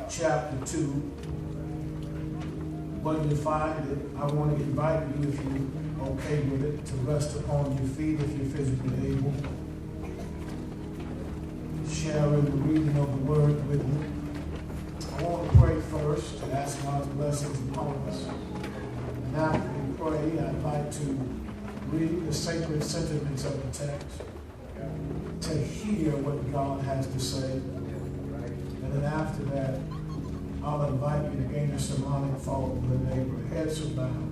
Chapter 2. When you find it, I want to invite you, if you're okay with it, to rest upon your feet if you're physically able. Sharing the reading of the word with me. I want to pray first and ask God's blessings upon us. And after we pray, I'd like to read the sacred sentiments of the text, to hear what God has to say. And then after that, I'll invite you to gain a sermonic thought with a neighbor. Heads are bowed.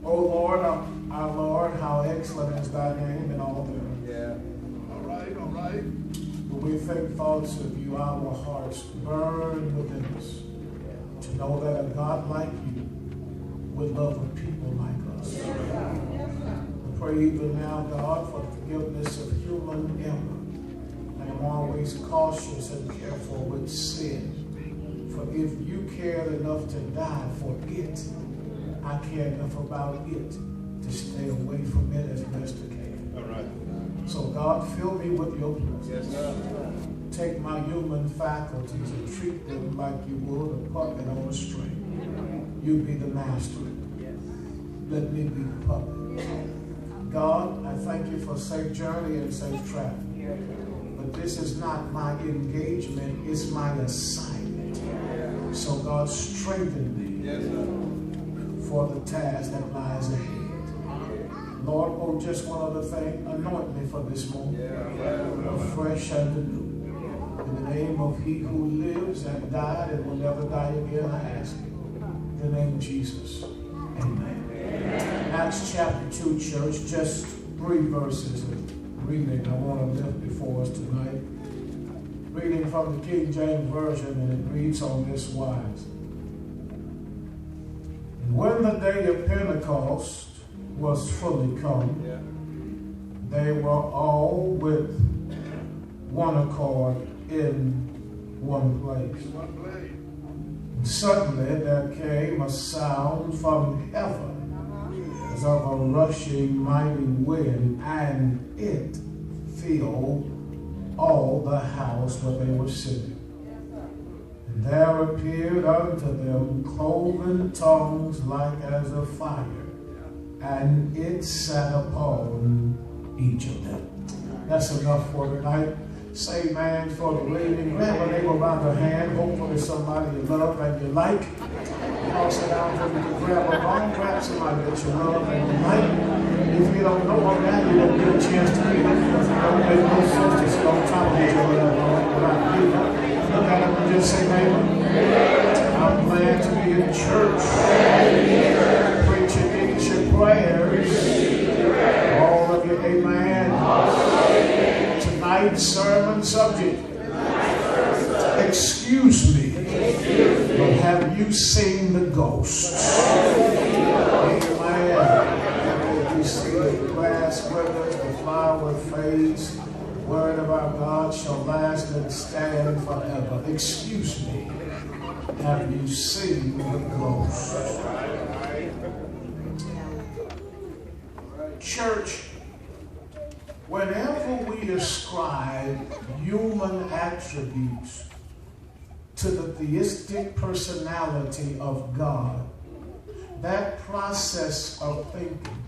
O Lord, our Lord, how excellent is thy name in all the earth. Yeah. All right. When we think thoughts of you, our hearts burn within us to know that a God like you would love a people like us. I pray even now, God, for the forgiveness of human error. I am always cautious and careful with sin. For if you cared enough to die for it, I care enough about it to stay away from it as best I can. All right. So God, fill me with your presence. Yes, sir. Take my human faculties and treat them like you would a puppet on a string. You be the master. Let me be the puppet. God, I thank you for safe journey and safe travel. But this is not my engagement, it's my assignment. So God, strengthen me for the task that lies ahead. Lord, oh, just one other thing, anoint me for this moment, afresh and anew. In the name of he who lives and died and will never die again, I ask you. In the name of Jesus, amen. Acts chapter 2, church, just 3 verses of reading I want to lift before us tonight. Reading from the King James Version, and it reads on this wise. And when the day of Pentecost was fully come, they were all with one accord in one place. And suddenly there came a sound from heaven as of a rushing mighty wind, and it filled all the house where they were sitting. And there appeared unto them cloven tongues like as of fire, and it sat upon each of them. That's enough for tonight. Say amen for the reading. Grab a neighbor by the hand. Hopefully somebody you love and you like. Sit down for you to grab a bone. Grab somebody that you love and you like. If you don't know them now, you don't get a chance to meet them. Because it don't make no sense to sit on top of each other without meeting them. Look at them and just say, neighbor, I'm glad to be in church. Preaching each your prayers. All of you, amen. Tonight's sermon subject. Excuse me, but have you seen the ghosts? Amen. You see the grass withers, the flower fades. The word of our God shall last and stand forever. Excuse me, have you seen the ghosts? Church, whenever we ascribe human attributes to the theistic personality of God, that process of thinking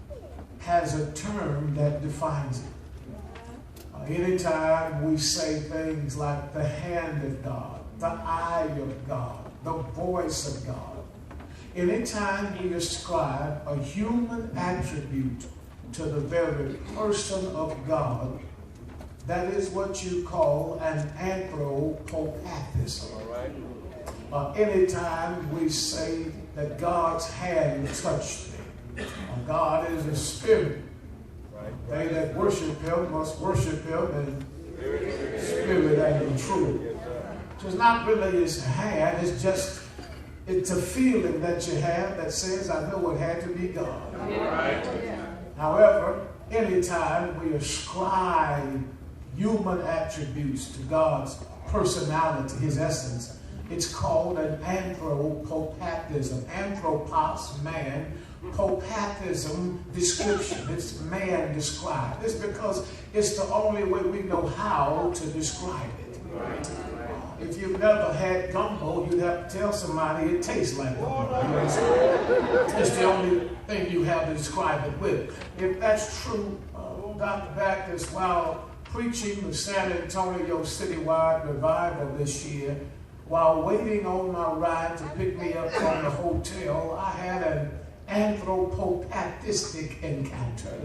has a term that defines it. Anytime we say things like the hand of God, the eye of God, the voice of God, anytime we ascribe a human attribute to the very person of God, that is what you call an anthropopathism. Anytime we say that God's hand touched me, God is a spirit. They that worship him must worship him in spirit and in truth. So it's not really his hand, it's a feeling that you have that says, I know it had to be God. However, anytime we ascribe human attributes to God's personality, his essence, It's called an anthropopathism. Anthropos, man. Popathism, description. It's man described. It's because it's the only way we know how to describe it. If you've never had gumbo, you'd have to tell somebody it tastes like gumbo. It's the only thing you have to describe it with. If that's true, Dr. Bachus, while preaching the San Antonio citywide revival this year, while waiting on my ride to pick me up from the hotel, I had an anthropopathistic encounter.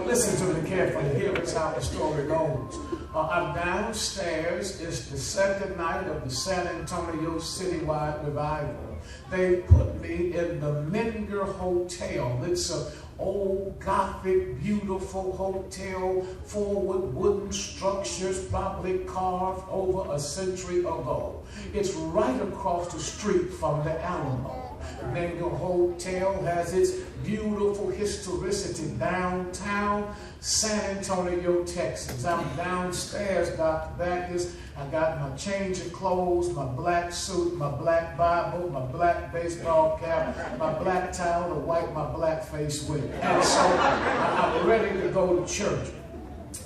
Listen to me carefully. Here is how the story goes. I'm downstairs. It's the second night of the San Antonio citywide revival. They put me in the Menger Hotel. It's a old Gothic, beautiful hotel, full with wooden structures, probably carved over a century ago. It's right across the street from the Alamo. Menger Hotel has its beautiful historicity downtown San Antonio, Texas. I'm downstairs, Dr. Bachus. I got my change of clothes, my black suit, my black Bible, my black baseball cap, my black towel to wipe my black face with. And so I'm ready to go to church.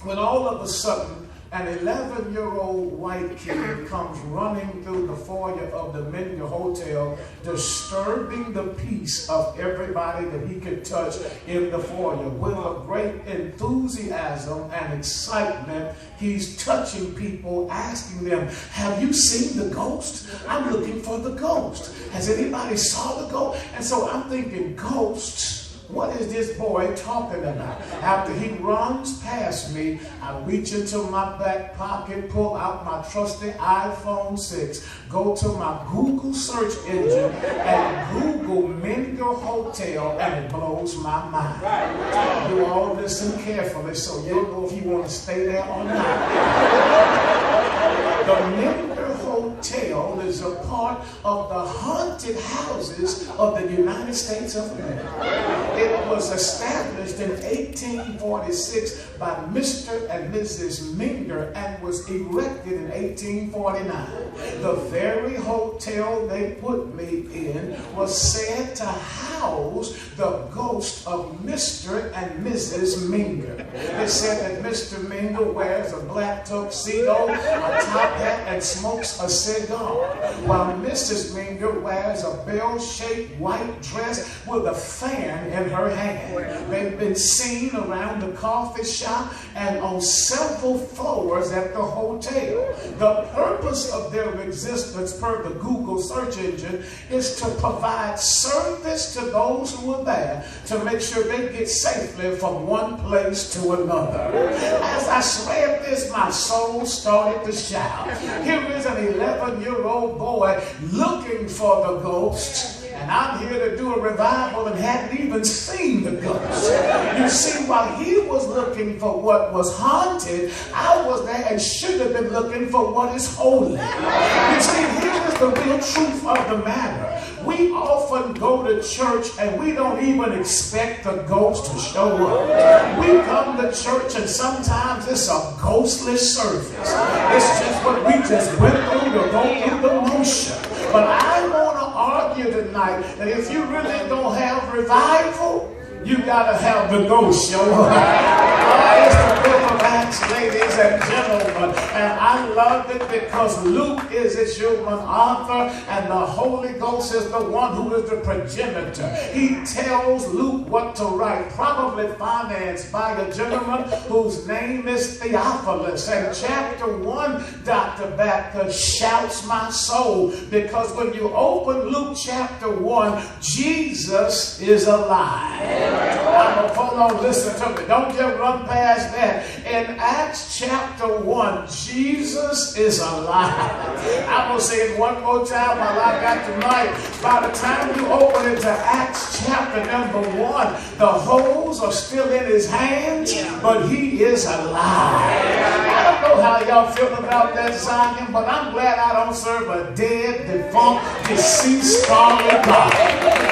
When all of a sudden, an 11-year-old white kid comes running through the foyer of the Menger Hotel, disturbing the peace of everybody that he could touch in the foyer. With a great enthusiasm and excitement, he's touching people, asking them, have you seen the ghost? I'm looking for the ghost. Has anybody saw the ghost? And so I'm thinking, ghosts? What is this boy talking about? After he runs past me, I reach into my back pocket, pull out my trusty iPhone 6, go to my Google search engine, and Google Menger Hotel, and it blows my mind. You all listen carefully so you'll know if you want to stay there or not. The Menger Hotel is a part of the haunted houses of the United States of America. It was established in 1846 by Mr. and Mrs. Menger and was erected in 1849. The very hotel they put me in was said to house the ghost of Mr. and Mrs. Menger. They said that Mr. Menger wears a black tuxedo, a top hat, and smokes a cigar, while Mrs. Menger wears a bell-shaped white dress with a fan in her hand. They've been seen around the coffee shop and on several floors at the hotel. The purpose of their existence, per the Google search engine, is to provide service to those who are there to make sure they get safely from one place to another. As I read this, my soul started to shout. Here is an 11-year-old boy looking for the ghost. And I'm here to do a revival and hadn't even seen the ghost. You see, while he was looking for what was haunted, I was there and should have been looking for what is holy. You see, here is the real truth of the matter. We often go to church and we don't even expect the ghost to show up. We come to church and sometimes it's a ghostly service. It's just what we just went through to go through the motion. But I want to argue tonight that if you really don't have revival, you got to have the ghost show up. It's the book of Acts, ladies and gentlemen. And I loved it because Luke is its human author and the Holy Ghost is the one who is the progenitor. He tells Luke what to write, probably financed by a gentleman whose name is Theophilus. And chapter 1, Dr. Bachus, shouts my soul, because when you open Luke chapter 1, Jesus is alive. Hold on, listen to me. Don't just run past that. In Acts chapter 1, Jesus is alive. I'm going to say it one more time while I got the mic. By the time you open it to Acts chapter number 1, the holes are still in his hands, but he is alive. I don't know how y'all feel about that, Zion, but I'm glad I don't serve a dead, defunct, deceased, fallen God.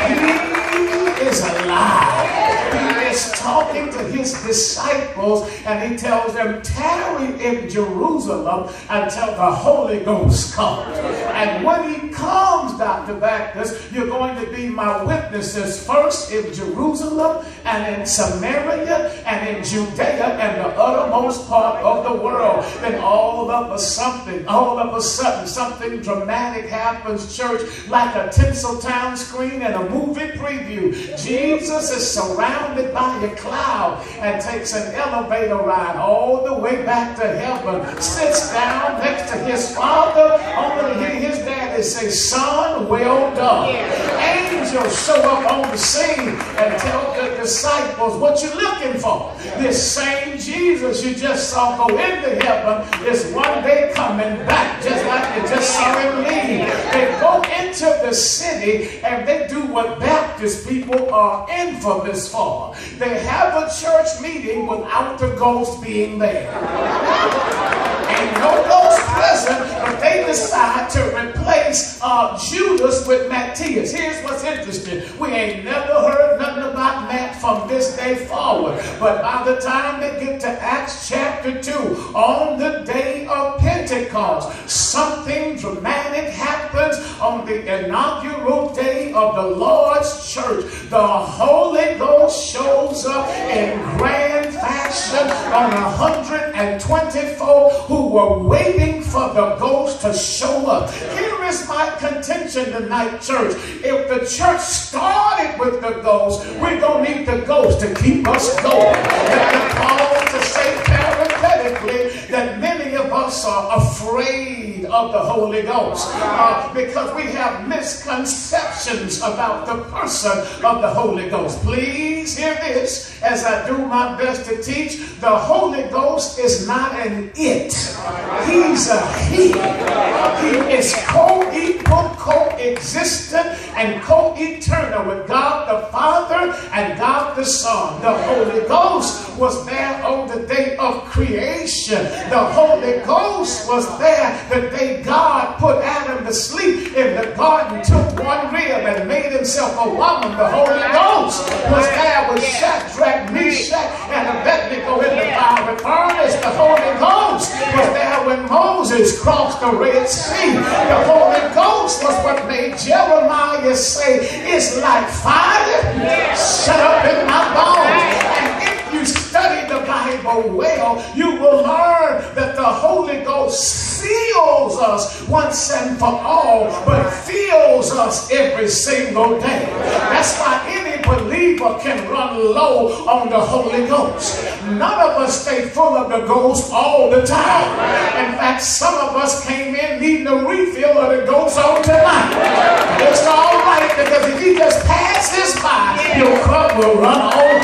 He is alive. He is talking to his his disciples, and he tells them, tarry in Jerusalem until the Holy Ghost comes. And when he comes, Dr. Bachus, you're going to be my witnesses first in Jerusalem and in Samaria and in Judea and the uttermost part of the world. Then all of a sudden, something dramatic happens, church, like a Tinseltown screen and a movie preview. Jesus is surrounded by a cloud and takes an elevator ride all the way back to heaven, sits down next to his Father, only to hear his daddy say, son, well done. Angels show up on the scene and tell the disciples, what you looking for? This same Jesus you just saw go into heaven is one day coming back, just like you just saw him leave. They go into the city and they do what Baptist people are infamous for. They have a church meeting without the ghost being there. Ain't no ghost present, but they decide to replace Judas with Matthias. Here's what's interesting. We ain't never heard nothing about Matt from this day forward. But by the time they get to Acts chapter 2, on the day of Pentecost, something dramatic happens on the inaugural day of the Lord's church. The Holy Ghost shows up in grand fashion on 124 who were waiting for the Ghost to show up. Here is my contention tonight, church. If the church started with the Ghost, we're going to need the Ghost to keep us going. And Paul to say parenthetically that many of us are afraid of the Holy Ghost because we have misconceptions about the person of the Holy Ghost. Please hear this as I do my best to teach. The Holy Ghost is not an it. He's a he. He is co-equal, co-existent, and co-eternal with God the Father and God the Son. The Holy Ghost was there on the day of creation. The Holy Ghost was there the day God put Adam to sleep in the garden, took one rib and made himself a woman. The Holy Ghost was there with Shadrach, Meshach, and Abednego in the fiery furnace. The Holy Ghost was there when Moses crossed the Red Sea. The Holy Ghost was what made Jeremiah say, it's like fire shut up in my bones. And if you study the Bible well, you will learn that the Holy Ghost seals us once and for all, but fills us every single day. That's why any believer can run low on the Holy Ghost. None of us stay full of the Ghost all the time. In fact, some of us came in needing a refill of the Ghost on tonight. It's all right, because if he just passes by, your cup will run over.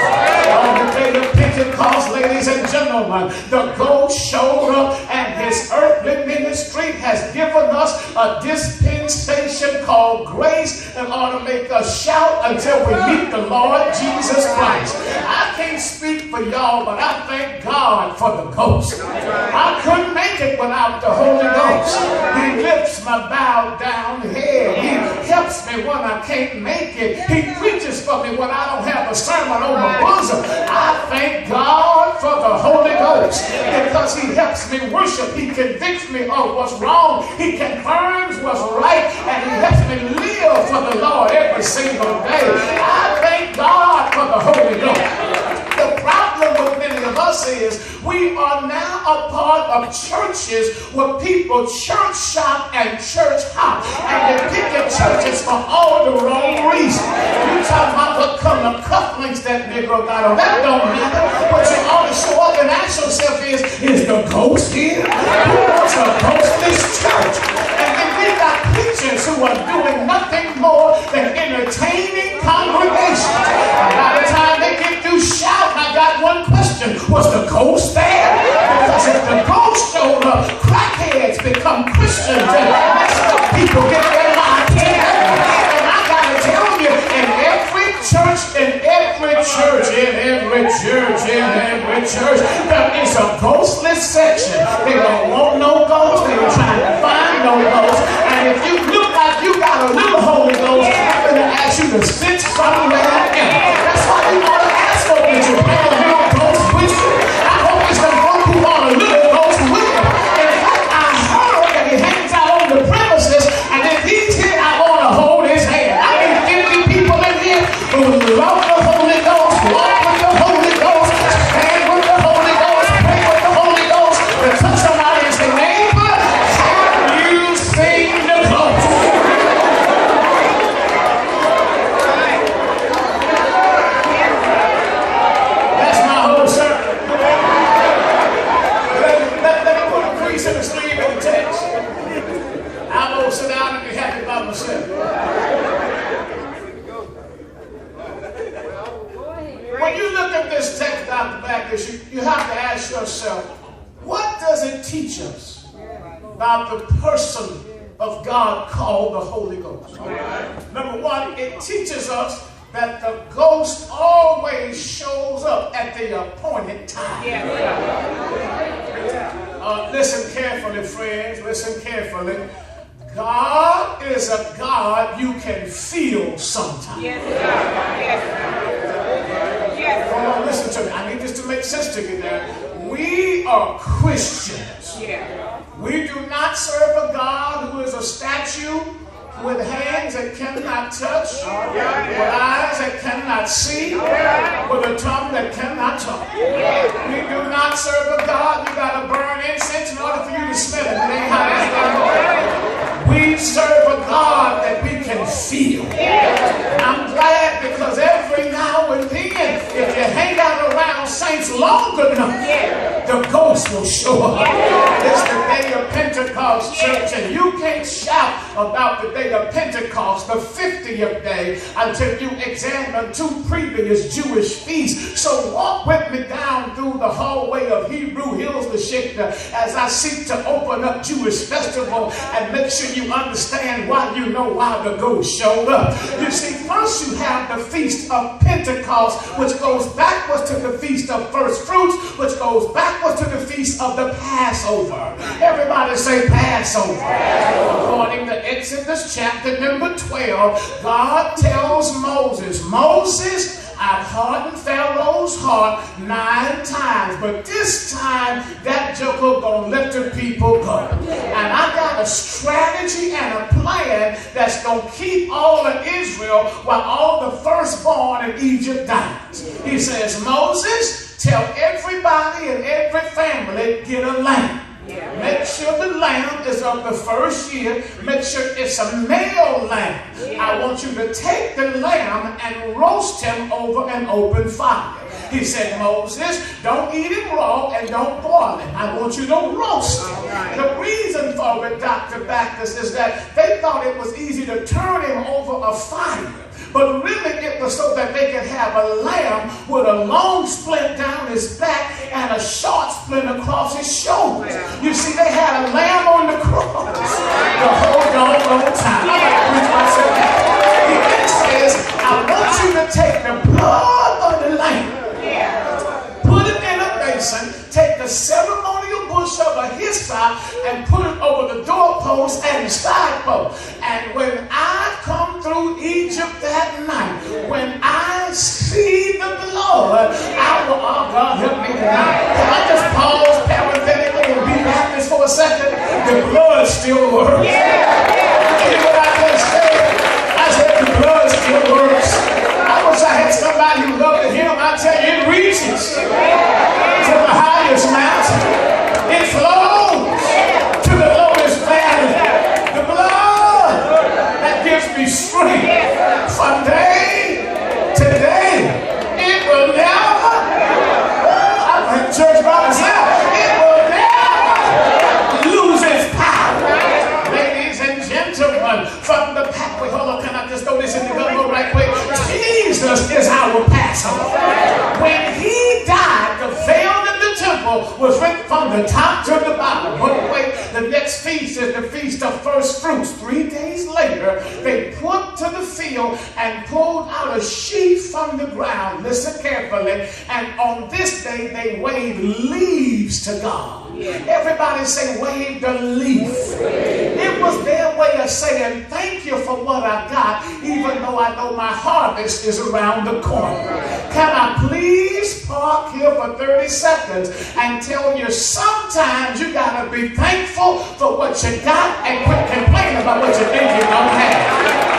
On the day of Pentecost, ladies and gentlemen, the Ghost showed up, and his earthly ministry has given us a dispensation called grace that ought to make us shout until we meet the Lord Jesus Christ. I can't speak for y'all, but I thank God for the Ghost. I couldn't make it without the Holy Ghost. He lifts my bowed down head. He helps me when I can't make it. He preaches for me when I don't have a sermon on my bosom. I thank God for the Holy Ghost because he helps me worship. He convicts me of what's wrong. He confirms what's right, and he helps me live for the Lord every single day. I thank God for the Holy Ghost. The problem with many of us is we are now a part of churches where people church shop and church hop, and they pick at churches for all the wrong reasons. You talking about what kind of cufflinks that Negro got on? That don't matter. What you ought to show up and ask yourself is the Ghost here? Who wants a ghostless church? And then we got preachers who are doing nothing more than entertaining congregations. And by the time they get through shouting, I got one question. Was the Ghost there? Because if the Ghost showed up, crackheads become Christians and messed up people get their lives together. And I got to tell you, in every church, there is a ghostless section. They don't want no ghost. They are trying to find no ghost. And if you look like you got a little Holy Ghost, I'm going to ask you to sit somewhere else. That's why you want to ask them, did you have a little ghost at this text, Dr. Bachus, you have to ask yourself, what does it teach us about the person of God called the Holy Ghost? Number one, it teaches us that the ghost always shows up at the appointed time. Listen carefully, friends. Listen carefully. God is a God you can feel sometimes. Come on, listen to me. I need this to make sense to you now. We are Christians. We do not serve a God who is a statue with hands that cannot touch, with eyes that cannot see, with a tongue that cannot talk. We do not serve a God you got to burn incense in order for you to smell it. It ain't how it's done. We serve a God that we can feel. I'm glad because every now and then, if you hang out around saints long enough, the ghost will show up. It's the day of Pentecost, church, and you can't shout about the day of Pentecost, the 50th day, until you examine 2 previous Jewish feasts. So walk with me down through the hallway of Hebrew Hills Lashikta as I seek to open up Jewish festival and make sure you understand why you know why the ghost showed up. You see, first you have the Feast of Pentecost, which goes backwards to the Feast of First Fruits, which goes backwards to the Feast of the Passover. Everybody say Passover. According to Exodus chapter number 12, God tells Moses, Moses, I've hardened Pharaoh's heart 9 times, but this time that joker gonna let the people go. And I got a strategy and a plan that's gonna keep all of Israel while all the firstborn in Egypt dies. He says, Moses, tell everybody and every family, get a lamb. Make sure the lamb is of the first year. Make sure it's a male lamb. I want you to take the lamb and roast him over an open fire. He said, Moses, don't eat him raw and don't boil him. I want you to roast him. The reason for it, Dr. Bachus, is that they thought it was easy to turn him over a fire. But really it was so that they could have a lamb with a long splint down his back and a short splint across his shoulders. You see, they had a lamb on the cross the whole doggone time. He then says, I want you to take the blood of the lamb, put it in a basin, take the ceremonial bush of a hyssop and put it over the doorpost and the side post. And when I come through Egypt that night, when I see the blood, I will, oh God, help me tonight. Can I just pause parenthetically and be Baptist for a second? The blood still works. Hear what I just said? I said the blood still works. I wish I had somebody who loved him. I tell you, it reaches to the highest mountain. It flows to the lowest valley. The blood that gives me strength from day to day. It will never, I'm in church by myself, it will never lose its power. Ladies and gentlemen, from the pack, wait, hold on, can I just throw this in the gun right quick? Jesus is our Passover. When he died, the veil in the temple was ripped from the top to the bottom. But wait, the next feast is the Feast of First Fruits. 3 days later, they put to the field and pulled out a sheaf from the ground. Listen carefully. And on this day, they waved leaves to God. Everybody say, wave the leaf. It was their way of saying, thank you for what I got, even though I know my harvest is around the corner. Can I please park here for 30 seconds and tell you sometimes you got to be thankful for what you got and quit complaining about what you think you don't have.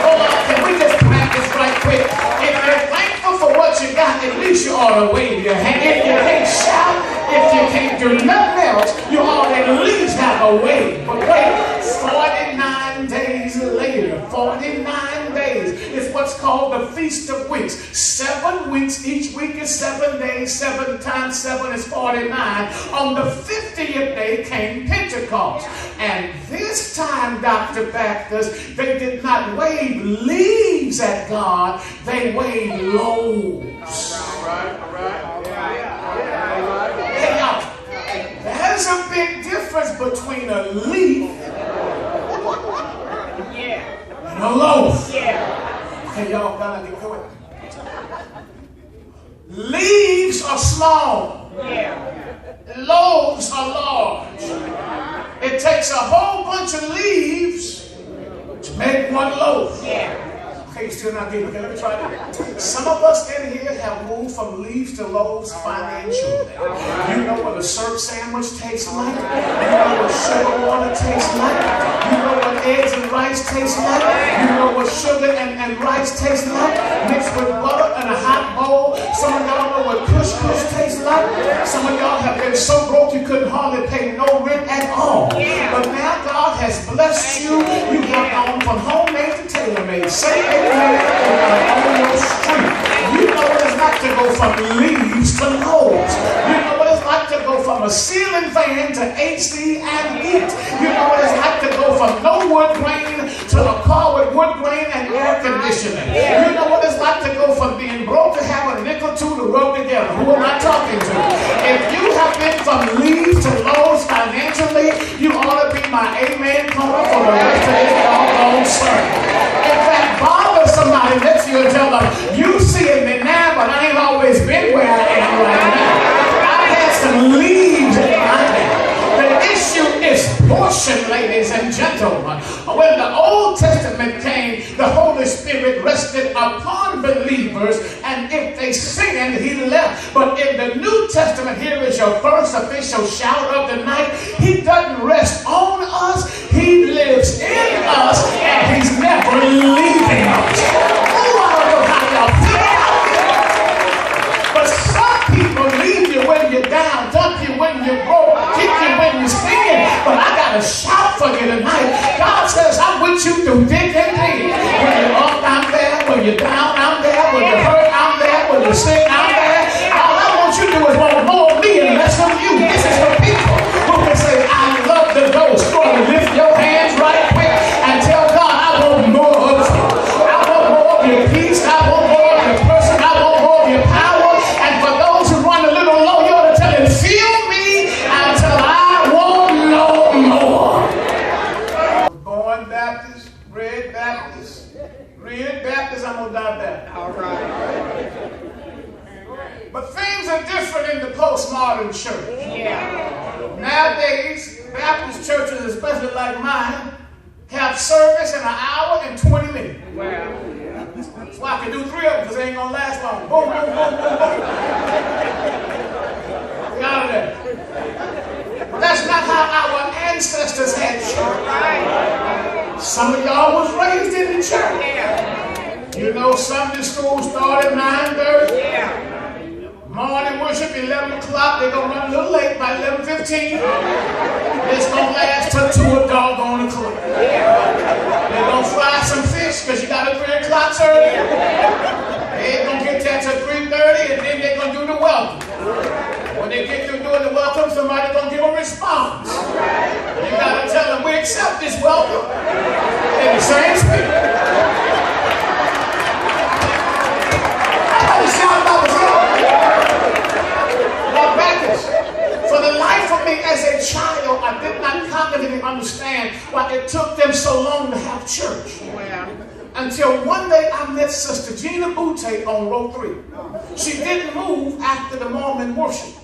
Hold on, can we just practice right quick? If you're thankful for what you got, at least you ought to wave your hand. If you can't shout, if you can't do nothing else, you ought to at least have a wave. But wait, 49 days later, 49 days is what's called the Feast of Weeks. 7 weeks, each week is 7 days, 7 times 7 is 49. On the 50th day came Pentecost. And this time, Dr. Bachus, they did not wave leaves at God, they waved loaves. All right. a loaf. Yeah. Okay, y'all gotta get away. Leaves are small. Yeah. Loaves are large. It takes a whole bunch of leaves to make one loaf. Yeah. Okay, you're still not getting it. Okay, let me try that. Some of us in here have moved from leaves to loaves financially. You know what a syrup sandwich tastes like. You know what sugar water tastes like. You know what eggs and rice taste like. You know what sugar and rice taste like. Mixed with butter and a hot bowl. Some of y'all know what couscous tastes like. Some of y'all have been so broke you couldn't hardly pay no rent at all. But now God has blessed you. You have gone from homemade to tailor-made. Say you know what it's like to go from leaves to loaves. You know what it's like to go from a ceiling fan to AC and heat. You know what it's like to go from no wood grain to a car with wood grain and air conditioning. You know what it's like to go from being broke to have a nickel or two to rub together. Who am I talking to? If you have been from leaves to loaves financially, you ought to be my amen corner for the rest of this doggone sermon. In fact, bother somebody next to you and tell them, you seeing me now, but I ain't always been where I am right now. I had some leaves in my life. The issue is portion, ladies and gentlemen. When the Old Testament came, the Holy Spirit rested upon believers, and if they sinned, he left. But in the New Testament, here is your first official shout of the night. He doesn't rest on us. He lives in us, and he's never leaving us. Oh, I don't know how y'all feel about it. But some people leave you when you're down, dump you when you're broke, kick you when you're sin. But I got to shout for you tonight. God says, I'm with you through thick and thin. When you're up, I'm there. When you're down, I'm there. When you're hurt, I'm there. When you're sick, I'm there. All I want you to do is want more of me and less of you. This is for people who can say, I love the ghost. Go and lift your hands right quick and tell God, I want more of you. I want more of your peace. I want more of your person. I want more of your power. And for those who run a little low, you ought to tell him, feel me until I want no more. Born Baptist, Red Baptist, Red Baptist, I'm going to die Baptist. All right. But things are different in the postmodern church. Yeah. Nowadays, Baptist churches, especially like mine, have service in an hour and 20 minutes. Wow. That's why I can do 3 of them because they ain't going to last long. Boom, boom, boom, boom, boom. Get out of there. But that's not how our ancestors had church. Some of y'all was raised in the church. Yeah. You know, Sunday school started 9:30. Yeah. Morning worship, 11 o'clock. They're going to run a little late by 11:15. It's going to last till 2 doggone o'clock. They're going to fry some fish because you got a 3 o'clock service. They're going to get that to 3:30 and then they're going to do the welcome. When they get through doing the welcome, somebody's going to give a response. You got to tell them, we accept this welcome in the same spirit. For the life of me as a child, I did not cognitively understand why it took them so long to have church. Until one day I met Sister Gina Butte on row 3. She didn't move after the Mormon worship.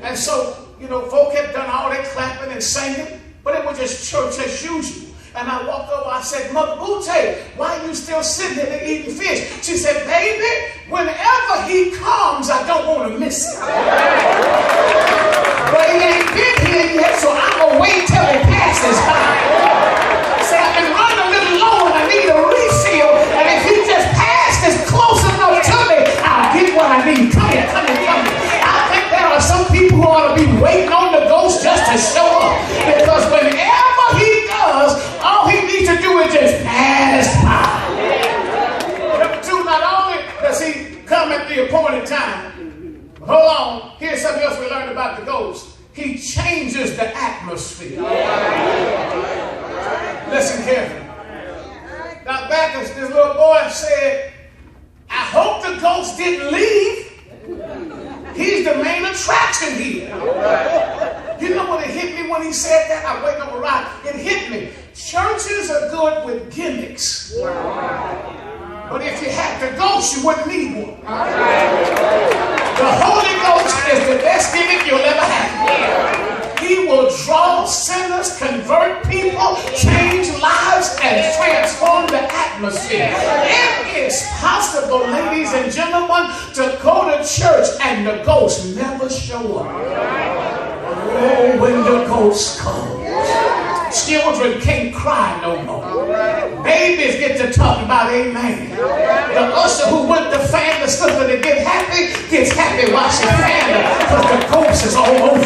And so, you know, folk had done all that clapping and singing, but it was just church as usual. And I walked over, I said, Mother Butte, why are you still sitting there eating fish? She said, baby, whenever he comes, I don't want to miss him. But he ain't been here yet, so I'm going to wait till he passes by. So I've been running a little low and I need a refill. And if he just passes close enough to me, I'll get what I need. Come here, come here, come here. I think there are some people who ought to be waiting on the ghost just to show up. Because whenever he does, all he needs to do is just pass by. Number 2, not only does he come at the appointed time, hold on, here's something else we learned about the ghost. He changes the atmosphere. Listen carefully. Now Bachus, this little boy said, I hope the ghost didn't leave. He's the main attraction here. You know what it hit me when he said that? I wake up a ride. It hit me. Churches are good with gimmicks. But if you had the Ghost, you wouldn't need one. The Holy Ghost is the best gimmick you'll ever have. He will draw sinners, convert people, change lives, and transform the atmosphere. It is possible, ladies and gentlemen, to go to church and the Ghost never show up. Oh, when the Ghost comes. Children can't cry no more. Babies get to talk about amen. The usher who went to fan the slipper to get happy gets happy watching fan because the Ghost is all over.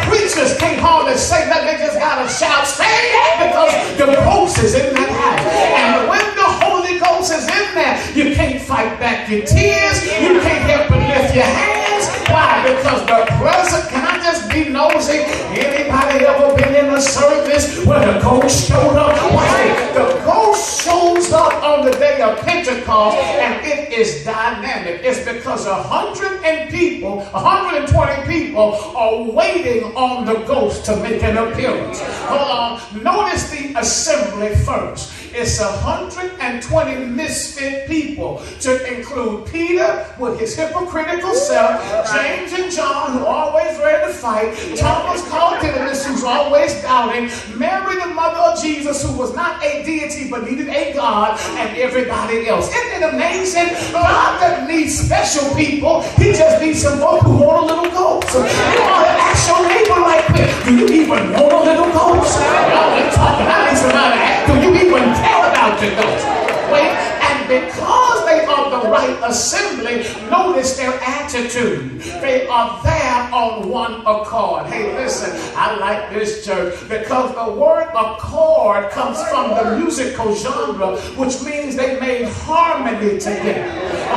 Preachers can't hardly say that, they just gotta shout, say that, because the Ghost is in that house. And when the Holy Ghost is in there, you can't fight back your tears, you can't help but lift your hands. Why? Because the presence, can I just be nosy? Anybody ever been in a service where the Ghost showed up? The Ghost shows up on the day of Pentecost, and it is dynamic. It's because 120 people are waiting on the Ghost to make an appearance. Hold on. Notice the assembly first. It's 120 misfit people, to include Peter with his hypocritical self, James and John, who are always ready to fight, Thomas called Didymus, who's always doubting, Mary, the mother of Jesus, who was not a deity but needed a God, and everybody else. Isn't it amazing? God doesn't need special people. He just needs some folk who want a little ghost. You want to ask your neighbor right quick, do you even want a little ghost? Y'all ain't talking. I need somebody to ask, do you even care about your ghost? Wait, and because they are the right assembly, notice their attitude. They are there on one accord. Hey, listen, I like this church because the word accord comes from the musical genre, which means they made harmony together.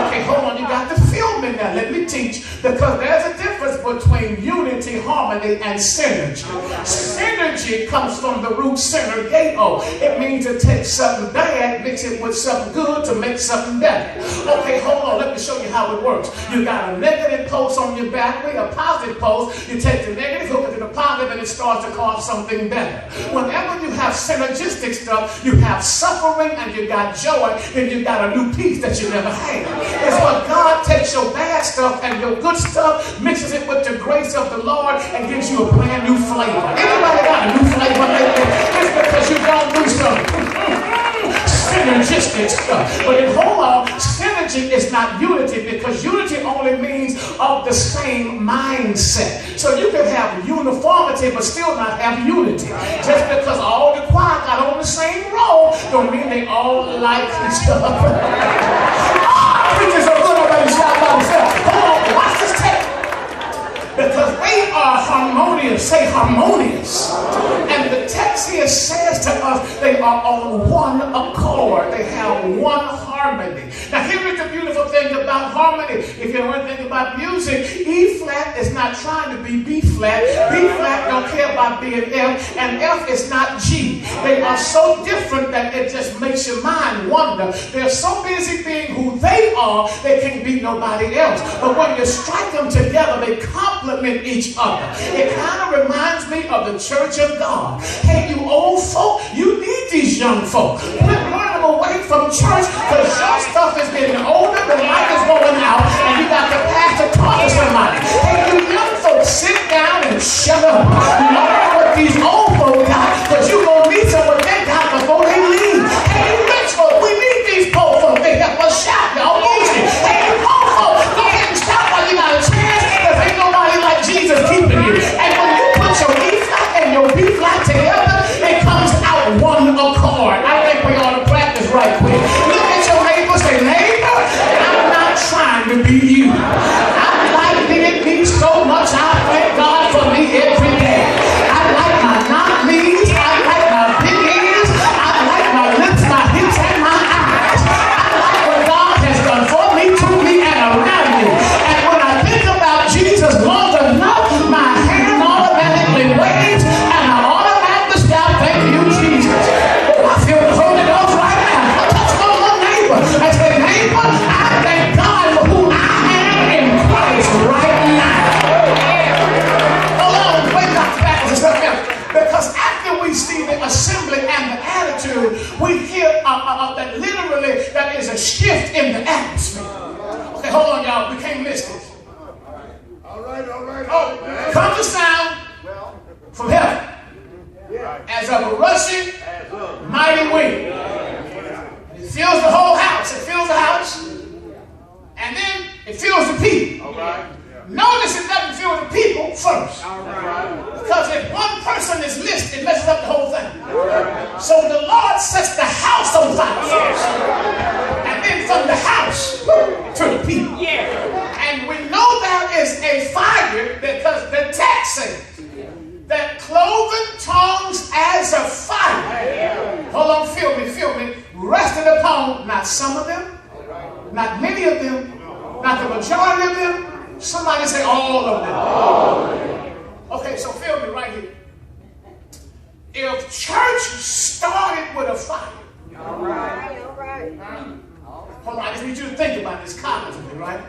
Okay, hold on, you got to feel me now. Let me teach, because there's a difference between unity, harmony, and synergy. Synergy comes from the root synergeo. It means to take something bad, mix it with something good to make something better. Okay, hold on, let me show you how it works. You got a negative pulse on your battery, a positive pulse. You take the negative, hook it to the positive, and it starts to cause something better. Whenever you have synergistic stuff, you have suffering and you got joy, and you got a new peace that you never had. It's when God takes your bad stuff and your good stuff, mixes it with the grace of the Lord, and gives you a brand new flavor. Anybody got a new flavor lately? It's because you don't do something. Synergistic stuff. But in hold on, synergy is not unity, because unity only means of the same mindset. So you can have uniformity but still not have unity. Just because all the choir got on the same roll don't mean they all like each other. Preachers are good already, shout by themselves. Hold on, watch this tape. Because they are harmonious. Say harmonious. And the text here says to us they are on one accord. They have one harmony. Now here is the beautiful thing about harmony. If you know anything about music, E flat is not trying to be B flat. B flat don't care about being F, and F is not G. They are so different that it just makes your mind wonder. They're so busy being who they are, they can't be nobody else. But when you strike them together, they complement each other. It kind of reminds me of the church of God. Hey, you old folk, you need these young folk. Quit running away from church, because your stuff is getting older, the light is going out, and you got the pastor talk to somebody. Hey, you young folks, sit down and shut up. Learn what these old folk got, because you're going to need some what they got before they leave. Hey, you rich folk, we need these poor folk. They help us shout, y'all bullshit. Hey, you poor folk, go ahead and shout while you got a chance, because ain't nobody like Jesus keeping you. And when you put your E flat and your B flat together, it comes out one accord. I think we ought to practice right quick. Look at your neighbor, say, neighbor, I'm not trying to be you. people. Notice it doesn't fill the people first. Because if one person is missed, it messes up the whole thing. So the Lord sets the house on fire first. And then from the house to the people. And we know there is a fire because the text says that cloven tongues as a fire. Hold on, feel me. Rested upon not some of them, not many of them, not the majority of them. Somebody say all of them. Okay, so feel me right here. If church started with a fire. All right. Hold on, I just need you to think about this cognitively, right?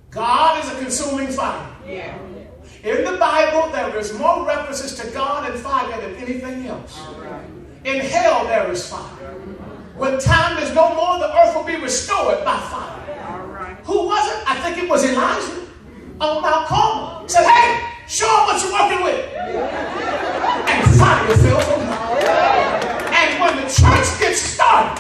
God is a consuming fire. In the Bible, there is more references to God and fire than anything else. In hell, there is fire. When time is no more, the earth will be restored by fire. Who was it? I think it was Elijah on Mount Carmel. He said, hey, show them what you're working with. And fire fell from him. And when the church gets started,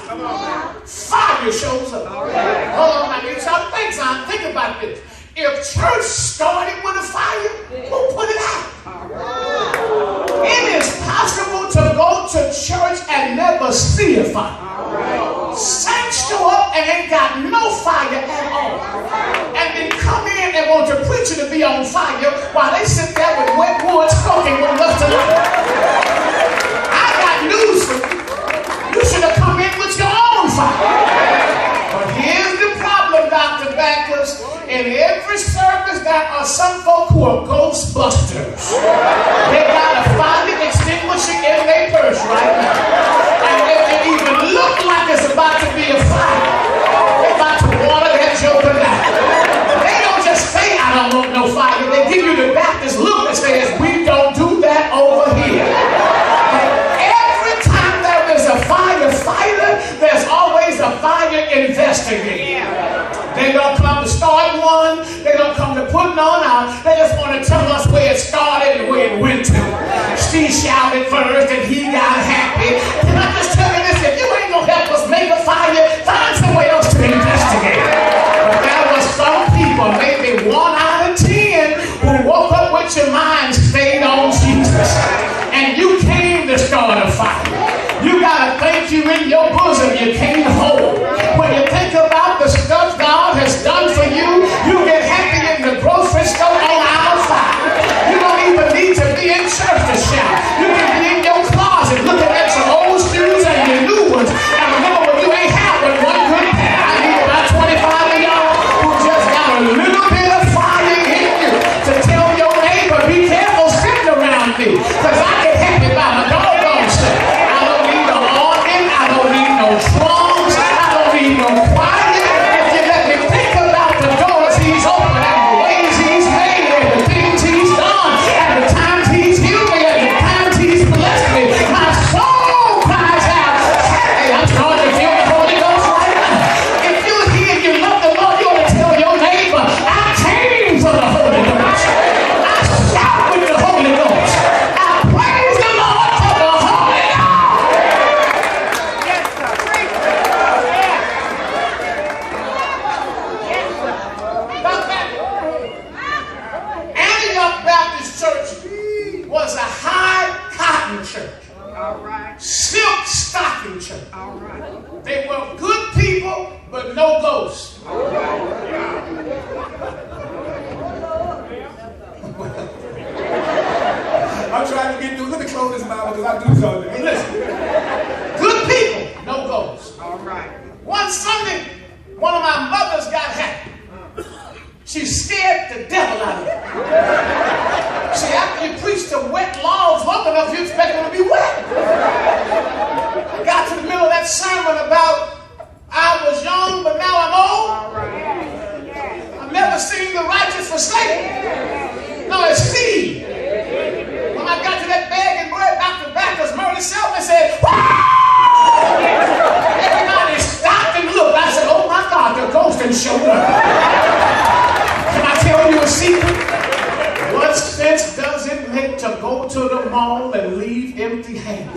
fire shows up. Hold on, I need y'all to think about this. If church started with a fire, who put it out? It is possible to go to church and never see a fire. Saints show up and ain't got no fire at all. And then come in and want your preacher to be on fire while they sit there with wet wood smoking with lust to life. I got news for you. You should have come in with your own fire. But here's the problem, Dr. Bachus. In every service, there are some folk who are ghostbusters. They got a fire extinguisher in their purse right now. And if it even look like it's about to be a fire, they're about to water that joker down. They don't just say, I don't want no fire. They give you the Baptist look that says, we don't do that over here. Every time there is a firefighter, there's always a fire investigator. They don't come to start one. They don't come to put none out. They just want to tell us where it started and where it went to. She shouted first and he got happy. Can I just tell you this? If you ain't going to help us make a fire, find somewhere else to investigate. But there was some people, maybe 1 out of 10, who woke up with your mind stayed on Jesus. And you came to start a fire. You got to think you in your bosom you can't hold. When you think about the stuff God has done for you, you get happy in the grocery store on aisle 5. You don't even need to be in church to shout. You can be in your closet looking at some old shoes and your new ones. And remember, when you ain't had one good pair. I need about 25 of y'all who just got a little bit of fire in you to tell your neighbor, be careful sitting around me, because I get happy by my doggone self. I don't need no organ. I don't need no drums. I don't need no choir. If you let me think about the doors he's opened and the ways he's made and the things he's done and the times he's healed me and the times he's blessed me, my soul cries out, hey, I'm starting to feel the Holy Ghost right now. If you're here and you love the Lord, you ought to tell your neighbor, I came for the Holy Ghost. I shout with the Holy Ghost. I praise the Lord for the Holy Ghost. Yes, sir. Antioch Baptist Church was a high cotton church. All right. Silk stocking church. All right. They were good people, but no ghosts. I'm trying to get through. Let me close this mouth because I do something. Hey, listen. Good people, no ghosts. All right. One Sunday, one of my mothers got happy. She scared the devil out of it. See, after you preach to wet logs long enough, you expect them to be wet. I got to the middle of that sermon about I was young, but now I'm old. All right. I've never seen the righteous forsaken, nor his seed. When I got to that bag and bread, Dr. Bachus murdered himself and said, "Wow!" Everybody stopped and looked. I said, oh my God, the ghost done showed up. Can I tell you a secret? What sense does it make to go to the mall and leave empty-handed?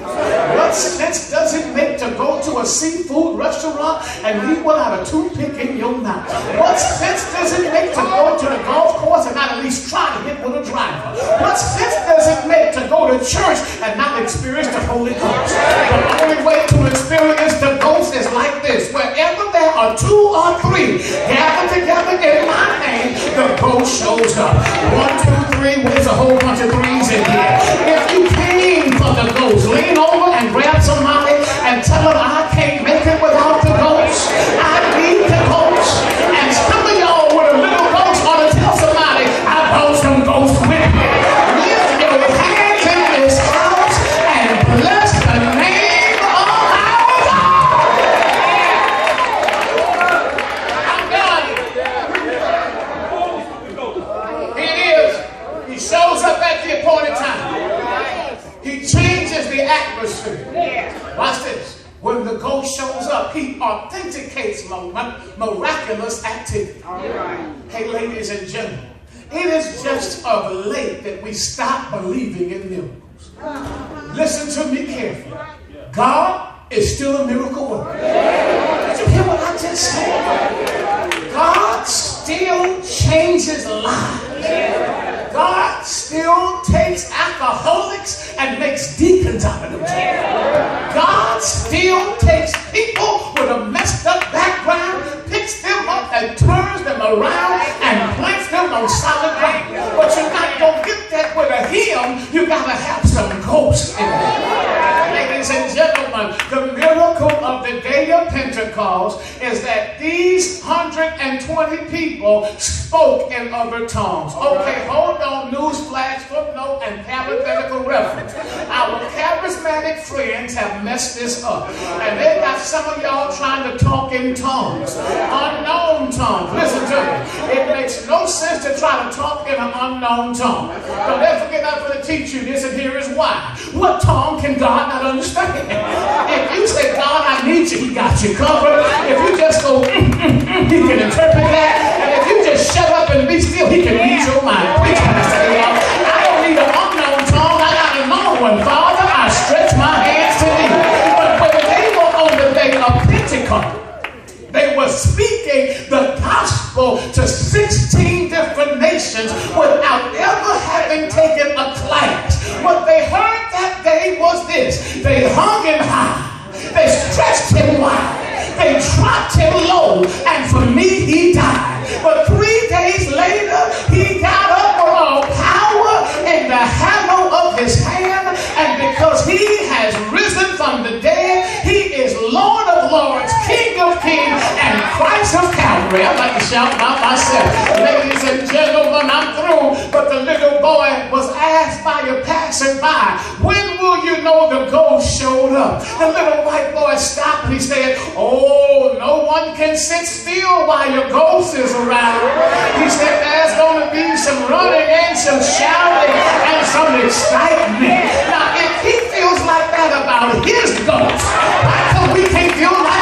What sense does it make to to go to a seafood restaurant and eat without a toothpick in your mouth? What sense does it make to go to the golf course and not at least try to hit with a driver? What sense does it make to go to church and not experience the Holy Ghost? The only way to experience the Ghost is like this. Wherever there are 2 or 3 gathered together in my name, the Ghost shows up. 1, 2, 3. There's a whole bunch of threes in here. If you came for the Ghost, lean over and grab somebody and tell them, I can't make it without the Ghost. I need the Ghost. And some of y'all with a little Ghost ought to tell somebody, I brought some Ghost with me. Lift your hands in this house and bless the name of our God. I'm done. He is. He shows up at the appointed time. He changes the atmosphere. Watch this. When the Ghost shows up, he authenticates miraculous activity. Hey, ladies and gentlemen, it is just of late that we stop believing in miracles. Listen to me carefully. God is still a miracle worker. Did you hear what I just said? God still changes lives. God still takes alcoholics and makes deacons out of them. God still takes people with a messed up background, picks them up and turns them around and plants them on solid ground. But you're not going to get that with a hymn. You got to have some ghost in it. Ladies and gentlemen, the miracle of the day of Pentecost is that these 120 people spoke in other tongues. Okay, hold on, newsflash, footnote, and parenthetical reference. Our charismatic friends have messed this up. And they got some of y'all trying to talk in tongues, unknown tongues. Listen to me. It makes no sense to try to talk in an unknown tongue. Don't ever forget I'm going to teach you this, and here is why. What tongue can God not understand? If you say, God, I need you, he got you covered. If you just go, he can interpret that. And if you just shut up and be still, he can read your mind. Please understand, y'all. I don't need an unknown tongue. I got a known one. Father, I stretch my hands to thee. But when they were on the day of Pentecost, they were speaking the gospel to 16 different nations without ever having taken a class. What they heard that day was this. They hung him high. They stretched him wide. They dropped him low. And for me, he died. But 3 days later, he got up with all power in the hammer of his hand. And because he has risen from the dead, he is Lord of lords, King of kings, and Christ of Calvary. I like to shout out myself. Ladies and gentlemen, I'm through. But the little boy was asked by a passerby, when will you know the Ghost showed up? The little white boy stopped and he said, oh, no one can sit still while your Ghost is around. He said there's going to be some running and some shouting and some excitement. Now, if he feels like that about his Ghost, how come we can't feel like